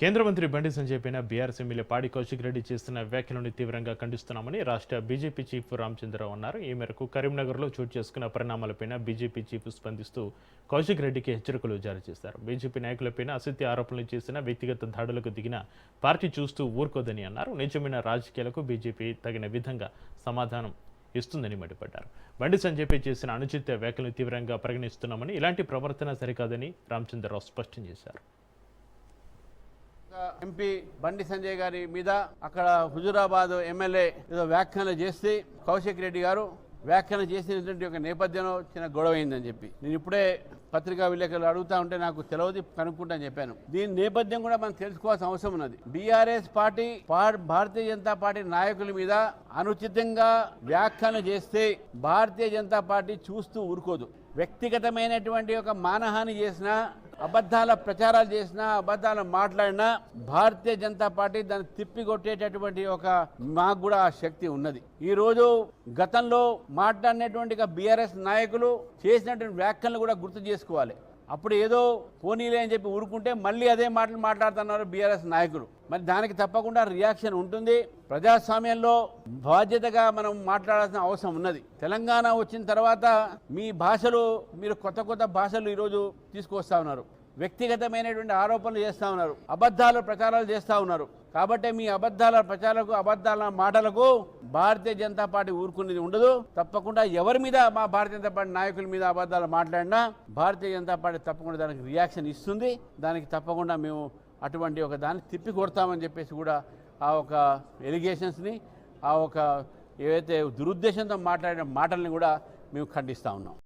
కేంద్ర మంత్రి బండి సంజయ్ పైన బీఆర్ఎస్ ఎమ్మెల్యే పాడి కౌశిక్ రెడ్డి చేస్తున్న వ్యాఖ్యలను తీవ్రంగా ఖండిస్తున్నామని రాష్ట్ర బీజేపీ చీఫ్ రామచంద్రరావు అన్నారు. ఈ మేరకు కరీంనగర్లో చోటు చేసుకున్న పరిణామాలపైన బీజేపీ చీఫ్ స్పందిస్తూ కౌశిక్ రెడ్డికి హెచ్చరికలు జారీ చేశారు. బీజేపీ నాయకులపైన అసత్య ఆరోపణలు చేసిన వ్యక్తిగత దాడులకు దిగిన పార్టీ చూస్తూ ఊరుకోదని అన్నారు. నిజమైన రాజకీయాలకు బీజేపీ తగిన విధంగా సమాధానం ఇస్తుందని మండిపడ్డారు. బండి సంజయ్పై చేసిన అనుచిత వ్యాఖ్యలను తీవ్రంగా పరిగణిస్తున్నామని, ఇలాంటి ప్రవర్తన సరికాదని రామచంద్రరావు స్పష్టం చేశారు. ఎంపీ బండి సంజయ్ గారి మీద అక్కడ హుజూరాబాద్ ఎమ్మెల్యే ఏదో వ్యాఖ్యలు చేస్తే కౌశిక్ రెడ్డి గారు వ్యాఖ్యలు చేసినటువంటి ఒక నేపథ్యంలో చిన్న గొడవ అయిందని చెప్పి నేను ఇప్పుడే పత్రికా విలేకరులు అడుగుతా ఉంటే నాకు తెలియదు, కనుక్కుంటా అని చెప్పాను. దీని నేపథ్యం కూడా మనం తెలుసుకోవాల్సిన అవసరం ఉన్నది. BRS party Bharatiya Janata party నాయకుల మీద అనుచితంగా వ్యాఖ్యలు చేస్తే భారతీయ జనతా పార్టీ చూస్తూ ఊరుకోదు. వ్యక్తిగతమైనటువంటి ఒక మానహాని చేసినా, అబద్ధాల ప్రచారాలు చేసినా, అబద్ధాలు మాట్లాడినా భారతీయ జనతా పార్టీ దాన్ని తిప్పికొట్టేటటువంటి మాకు కూడా ఆ శక్తి ఉన్నది. ఈ రోజు గతంలో మాట్లాడినటువంటి బీఆర్ఎస్ నాయకులు చేసినటువంటి వ్యాఖ్యలను కూడా గుర్తు చేసుకోవాలి. అప్పుడు ఏదో పోనీలే అని చెప్పి ఊరుకుంటే మళ్ళీ అదే మాటలు మాట్లాడుతున్నారు బీఆర్ఎస్ నాయకులు. మరి దానికి తప్పకుండా రియాక్షన్ ఉంటుంది. ప్రజాస్వామ్యంలో బాధ్యతగా మనం మాట్లాడాల్సిన అవసరం ఉన్నది. తెలంగాణ వచ్చిన తర్వాత మీ భాషలు మీరు కొత్త భాషలు ఈరోజు తీసుకొస్తా ఉన్నారు. వ్యక్తిగతమైనటువంటి ఆరోపణలు చేస్తూ ఉన్నారు, అబద్ధాలు ప్రచారాలు చేస్తూ ఉన్నారు. కాబట్టి మీ అబద్ధాల ప్రచారాలకు, అబద్ధాల మాటలకు భారతీయ జనతా పార్టీ ఊరుకునేది ఉండదు. తప్పకుండా ఎవరి మీద మా భారతీయ జనతా పార్టీ నాయకుల మీద అబద్ధాలు మాట్లాడినా భారతీయ జనతా పార్టీ తప్పకుండా దానికి రియాక్షన్ ఇస్తుంది. దానికి తప్పకుండా మేము అటువంటి దాన్ని తిప్పి కొడతామని చెప్పేసి కూడా ఆ ఎలిగేషన్స్ని, ఏవైతే దురుద్దేశంతో మాట్లాడిన మాటల్ని కూడా మేము ఖండిస్తూ ఉన్నాం.